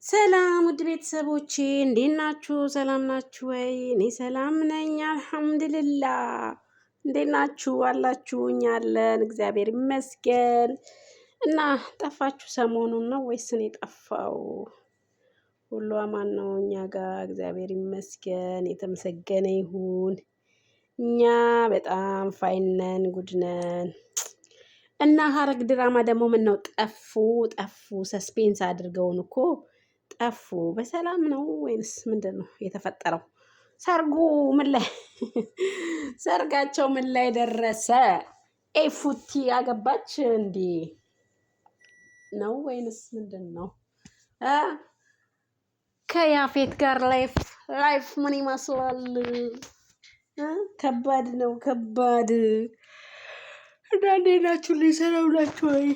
ሰላም ውድ ቤተሰቦቼ እንዴት ናችሁ? ሰላም ናችሁ ወይ? እኔ ሰላም ነኝ አልሐምዱሊላህ። እንዴት ናችሁ? አላችሁ? እኛ አለን እግዚአብሔር ይመስገን። እና ጠፋችሁ ሰሞኑን ነው ወይስ እኔ ጠፋው? ሁሉ አማን ነው እኛ ጋር እግዚአብሔር ይመስገን የተመሰገነ ይሁን። እኛ በጣም ፋይን ነን፣ ጉድ ነን። እና ሐረግ ድራማ ደግሞ ምን ነው ጠፉ ሰስፔንስ አድርገውን እኮ ጠፉ። በሰላም ነው ወይንስ ምንድን ነው የተፈጠረው? ሰርጉ ምን ላይ ሰርጋቸው ምን ላይ ደረሰ? ኤፉቲ አገባች እንዴ ነው ወይንስ ምንድን ነው? ከያፌት ጋር ላይፍ ምን ይመስላል? ከባድ ነው ከባድ። እንዴት ናችሁ? ሰላም ናችሁ ወይ?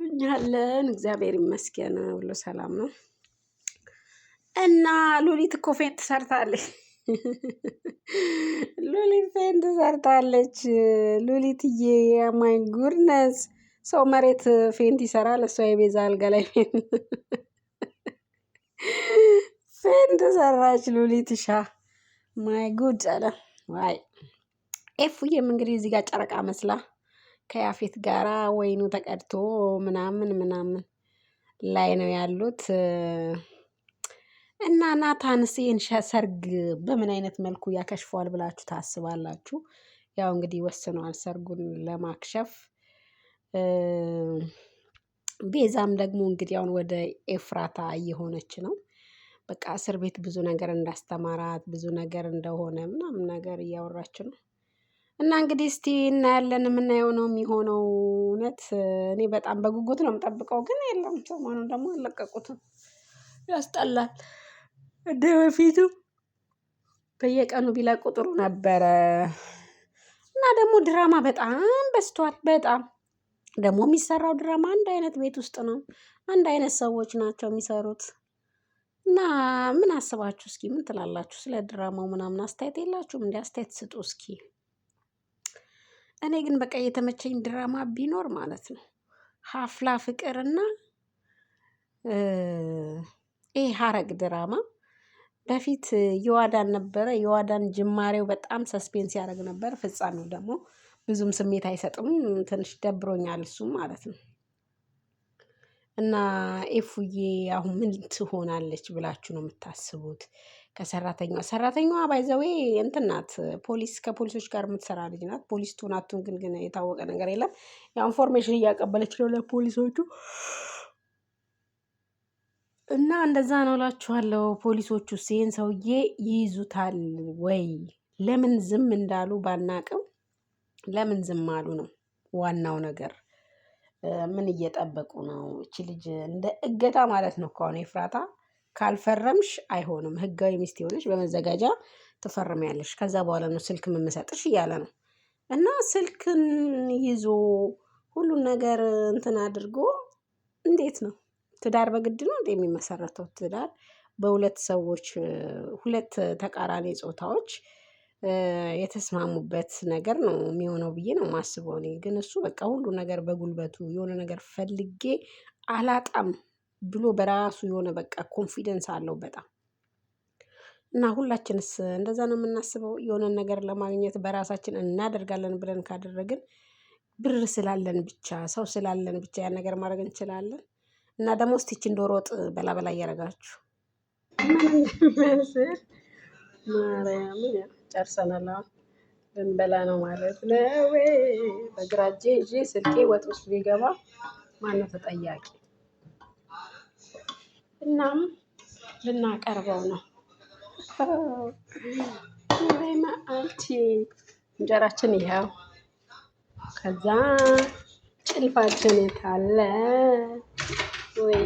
እኛ አለን እግዚአብሔር ይመስገን ሁሉ ሰላም ነው። እና ሉሊት እኮ ፌንት ሰርታለች። ሉሊት ፌንት ሰርታለች። ሉሊትዬ ማይ ጉድነስ፣ ሰው መሬት ፌንት ይሰራል፣ እሷ የቤዛ አልጋ ላይ ፌንት ሰራች። ሉሊትሻ ማይ ጉድ አለ። ዋይ ኤፉዬም እንግዲህ እዚህ ጋር ጨረቃ መስላ ከያፌት ጋራ ወይኑ ተቀድቶ ምናምን ላይ ነው ያሉት። እና ናታንስ ይህን ሰርግ በምን አይነት መልኩ ያከሽፈዋል ብላችሁ ታስባላችሁ? ያው እንግዲህ ወስነዋል ሰርጉን ለማክሸፍ። ቤዛም ደግሞ እንግዲህ አሁን ወደ ኤፍራታ እየሆነች ነው። በቃ እስር ቤት ብዙ ነገር እንዳስተማራት ብዙ ነገር እንደሆነ ምናምን ነገር እያወራች ነው። እና እንግዲህ እስቲ እናያለን፣ የምናየው ነው የሚሆነው። እውነት እኔ በጣም በጉጉት ነው የምጠብቀው፣ ግን የለም ሰሞኑን ደግሞ አልለቀቁትም። ያስጠላል። እንደ በፊቱ በየቀኑ ቢለቁ ጥሩ ነበረ። እና ደግሞ ድራማ በጣም በዝቷል። በጣም ደግሞ የሚሰራው ድራማ አንድ አይነት ቤት ውስጥ ነው፣ አንድ አይነት ሰዎች ናቸው የሚሰሩት። እና ምን አስባችሁ እስኪ ምን ትላላችሁ ስለ ድራማው ምናምን? አስተያየት የላችሁም? እንደ አስተያየት ስጡ እስኪ። እኔ ግን በቃ የተመቸኝ ድራማ ቢኖር ማለት ነው ሀፍላ ፍቅርና ይሄ ሐረግ ድራማ። በፊት የዋዳን ነበረ። የዋዳን ጅማሬው በጣም ሰስፔንስ ያደርግ ነበር፣ ፍጻሜው ደግሞ ብዙም ስሜት አይሰጥም። ትንሽ ደብሮኛል እሱም ማለት ነው። እና ኤፉዬ አሁን ምን ትሆናለች ብላችሁ ነው የምታስቡት? ሰራተኛዋ ባይ ዘ ዌይ እንትን ናት፣ ከፖሊሶች ጋር የምትሰራ ልጅ ናት። ፖሊስ ትሁን አትሁን ግን የታወቀ ነገር የለም። ያው ኢንፎርሜሽን እያቀበለች ነው ለፖሊሶቹ። እና እንደዛ ነው እላችኋለሁ። ፖሊሶቹ ይህን ሰውዬ ይይዙታል ወይ? ለምን ዝም እንዳሉ ባናቅም ለምን ዝም አሉ ነው ዋናው ነገር። ምን እየጠበቁ ነው? እቺ ልጅ እንደ እገታ ማለት ነው እኮ አሁን ኤፍራታ ካልፈረምሽ አይሆንም፣ ህጋዊ ሚስት የሆነች በመዘጋጃ ትፈርሚያለሽ፣ ከዛ በኋላ ነው ስልክ የምሰጥሽ እያለ ነው። እና ስልክን ይዞ ሁሉን ነገር እንትን አድርጎ እንዴት ነው ትዳር በግድ ነው እንዴ የሚመሰረተው? ትዳር በሁለት ሰዎች፣ ሁለት ተቃራኒ ጾታዎች የተስማሙበት ነገር ነው የሚሆነው ብዬ ነው የማስበው እኔ። ግን እሱ በቃ ሁሉ ነገር በጉልበቱ የሆነ ነገር ፈልጌ አላጣም ብሎ በራሱ የሆነ በቃ ኮንፊደንስ አለው በጣም። እና ሁላችንስ እንደዛ ነው የምናስበው? የሆነን ነገር ለማግኘት በራሳችን እናደርጋለን ብለን ካደረግን ብር ስላለን ብቻ ሰው ስላለን ብቻ ያን ነገር ማድረግ እንችላለን። እና ደግሞ እስቲ ይህችን ዶሮ ወጥ በላ በላ እያደረጋችሁ ማርያምን ጨርሰናል። አሁን ልንበላ ነው ማለት ነው። በግራ እጄ ይዤ ስልኬ ወጥ ውስጥ ቢገባ ማነው ተጠያቂ? እናም ልናቀርበው ነው። ወይ ማአልቲ እንጀራችን ይኸው። ከዛ ጭልፋችን የታለ? ወይ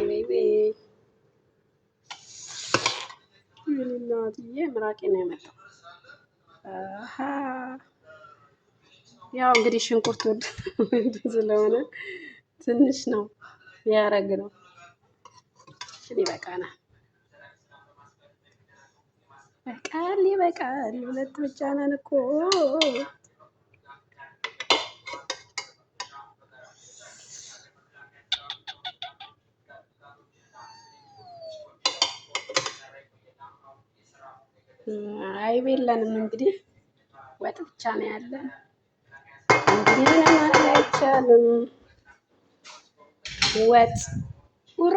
እናትዬ ምራቄ ነው የመጣው። ያው እንግዲህ ሽንኩርት ውድ ስለሆነ ትንሽ ነው ያረግነው። ይበቃናል። ይበቃል። ሁለት ብቻ ነን እኮ። አይብ የለንም እንግዲህ ወጥ ብቻ ነው ያለን። እንግዲህ ምንም ማድረግ አይቻልም። ወጥ ውሮ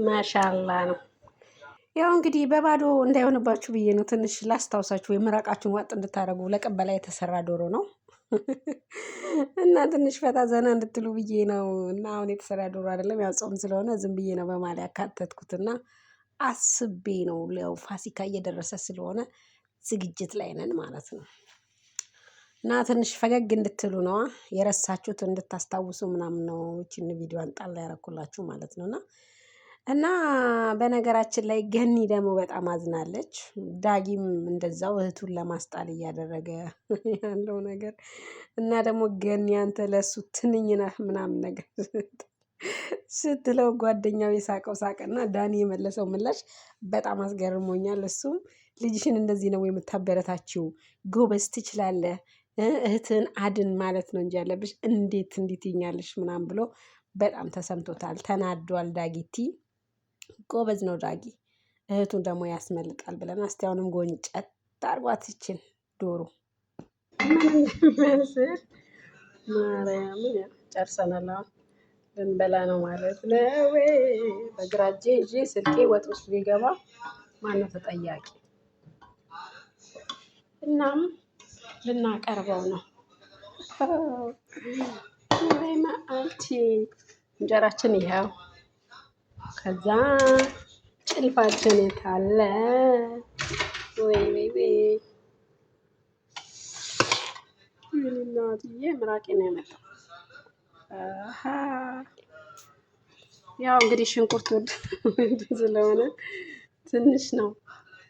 ማሻላ ነው። ያው እንግዲህ በባዶ እንዳይሆንባችሁ ብዬ ነው ትንሽ ላስታውሳችሁ ወይ ምራቃችሁን ዋጥ እንድታደርጉ ለቅበላ የተሰራ ዶሮ ነው። እና ትንሽ ፈታ ዘና እንድትሉ ብዬ ነው። እና አሁን የተሰራ ዶሮ አይደለም ያው ጾም ስለሆነ ዝም ብዬ ነው በመሃል ያካተትኩትና አስቤ ነው። ያው ፋሲካ እየደረሰ ስለሆነ ዝግጅት ላይ ነን ማለት ነው። እና ትንሽ ፈገግ እንድትሉ ነዋ የረሳችሁት እንድታስታውሱ ምናምን ነው ይቺን ቪዲዮ ጣል ያደረኩላችሁ ማለት ነው። እና በነገራችን ላይ ገኒ ደግሞ በጣም አዝናለች። ዳጊም እንደዛው እህቱን ለማስጣል እያደረገ ያለው ነገር እና ደግሞ ገኒ አንተ ለሱ ትንኝ ነህ ምናምን ነገር ስትለው ጓደኛው የሳቀው ሳቅና ዳኒ የመለሰው ምላሽ በጣም አስገርሞኛል። እሱም ልጅሽን እንደዚህ ነው የምታበረታችው? ጎበዝ ትችላለህ፣ እህትን አድን ማለት ነው እንጂ ያለብሽ እንዴት እንዴት ይኛለሽ ምናምን ብሎ በጣም ተሰምቶታል፣ ተናዷል። ዳጊቲ ጎበዝ ነው ዳጊ፣ እህቱን ደግሞ ያስመልጣል ብለን እስቲ አሁንም ጎንጨት አርጓት ይችን ዶሮ ማርያምን ጨርሰናል። አሁን ልንበላ ነው ማለት ነው። በግራ እጄ ይዤ ስልኬ ወጥ ውስጥ ቢገባ ማነው ተጠያቂ? እናም ልናቀርበው ነው። ወይ መዓልቲ እንጀራችን ይኸው። ከዛ ጭልፋችን የታለ? ወይ እናትዬ ምራቄ ነው የመጣው። ያው እንግዲህ ሽንኩርት ውድ ስለሆነ ትንሽ ነው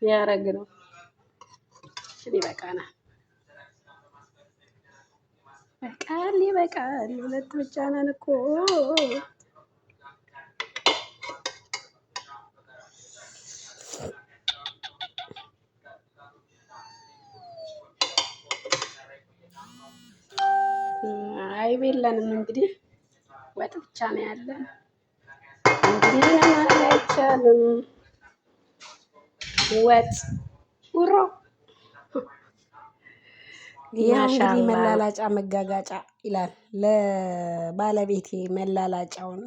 ያረግነው። ይበቃናል። ይበቃል። ሁለት ብቻ ነን እኮ። አይብ የለንም እንግዲህ ወጥ ብቻ ነው ያለን። እንግዲህ ምንም ማድረግ አይቻልም። ወጥ ውሮ ያው እንግዲህ መላላጫ መጋጋጫ ይላል። ለባለቤቴ መላላጫውን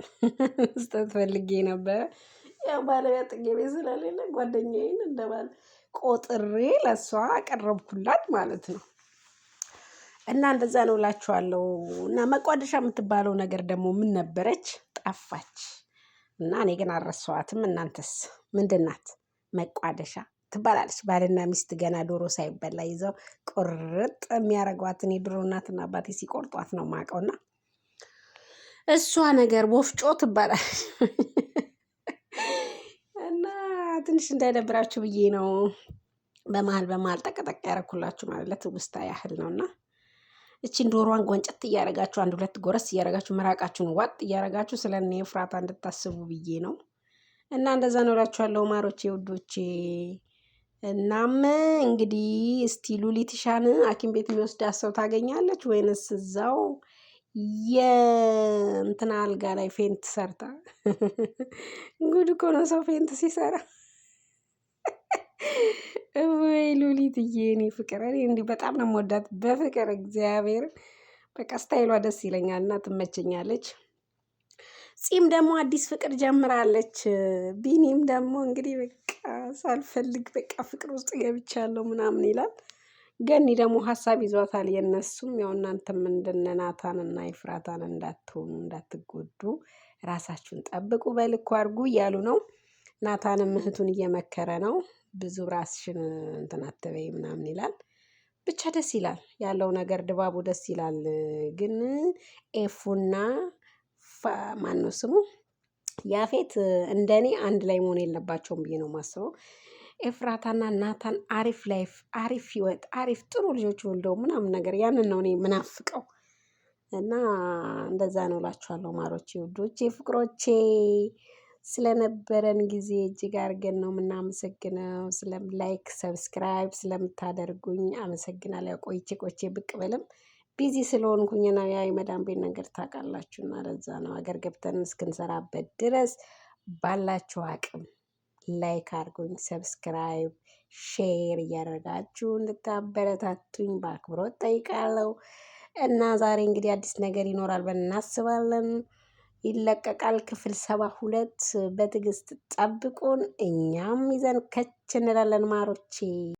መስጠት ፈልጌ ነበረ። ያው ባለቤት አጠገቤ ስለሌለ ጓደኛዬን እንደባል ቆጥሬ ለሷ አቀረብኩላት ማለት ነው። እና እንደዛ ነው እላችኋለሁ። እና መቋደሻ የምትባለው ነገር ደግሞ ምን ነበረች? ጠፋች። እና እኔ ግን አልረሳኋትም። እናንተስ ምንድን ናት? መቋደሻ ትባላለች። ባልና ሚስት ገና ዶሮ ሳይበላ ይዘው ቁርጥ የሚያደርጓትን የድሮ እናትና አባቴ ሲቆርጧት ነው የማውቀውና እሷ ነገር ወፍጮ ትባላለች። እና ትንሽ እንዳይደብራችሁ ብዬ ነው በመሀል ጠቀጠቅ ያደረኩላችሁ ማለት ለትውስታ ያህል ነውና እቺን ዶሮዋን ጎንጨት እያደረጋችሁ አንድ ሁለት ጎረስ እያደረጋችሁ ምራቃችሁን ዋጥ እያደረጋችሁ ስለኔ ፍራታ እንድታስቡ ብዬ ነው። እና እንደዛ ነው እላችኋለሁ ማሮቼ ውዶቼ። እናም እንግዲህ እስቲ ሉሊትሻን ሐኪም ቤት የሚወስዳት ሰው ታገኛለች ወይንስ እዛው የእንትና አልጋ ላይ ፌንት ሰርታ? ጉድ እኮ ነው ሰው ፌንት ሲሰራ። ወይ ሉሊትዬ እኔ ፍቅር እኔ እንዲህ በጣም ነው የምወዳት በፍቅር እግዚአብሔር በቃ ስታይሏ ደስ ይለኛል እና ትመቸኛለች። ጺም ደግሞ አዲስ ፍቅር ጀምራለች። ቢኒም ደግሞ እንግዲህ በቃ ሳልፈልግ በቃ ፍቅር ውስጥ ገብቻለሁ ምናምን ይላል። ገኒ ደግሞ ሀሳብ ይዟታል የነሱም ያው እናንተም እንደነ ናታን እና ኤፍራታን እንዳትሆኑ እንዳትጎዱ ራሳችሁን ጠብቁ በልኩ አድርጉ እያሉ ነው። ናታንም እህቱን እየመከረ ነው። ብዙ ራስሽን እንትን አትበይ ምናምን ይላል። ብቻ ደስ ይላል ያለው ነገር ድባቡ ደስ ይላል። ግን ኤፉና ማነው ስሙ ያፌት እንደኔ አንድ ላይ መሆን የለባቸውም ብዬ ነው የማስበው። ኤፍራታና ናታን አሪፍ ላይፍ አሪፍ ህይወት አሪፍ ጥሩ ልጆች ወልደው ምናምን ነገር ያንን ነው እኔ ምናፍቀው። እና እንደዛ ነው እላችኋለሁ ማሮቼ ውዶቼ ፍቅሮቼ። ስለነበረን ጊዜ እጅግ አድርገን ነው የምናመሰግነው። ላይክ ሰብስክራይብ ስለምታደርጉኝ አመሰግናለሁ። ቆይቼ ብቅ ብልም ቢዚ ስለሆንኩኝ ነው። ያ የመዳም ቤት ነገር ታውቃላችሁና ለዛ ነው ሀገር ገብተን እስክንሰራበት ድረስ ባላችሁ አቅም ላይክ አድርጉኝ፣ ሰብስክራይብ፣ ሼር እያደረጋችሁ እንድታበረታቱኝ በአክብሮት ጠይቃለሁ። እና ዛሬ እንግዲህ አዲስ ነገር ይኖራል ብለን እናስባለን። ይለቀቃል ክፍል 72። በትዕግስት ጠብቁን፣ እኛም ይዘን ከች እንላለን ማሮቼ።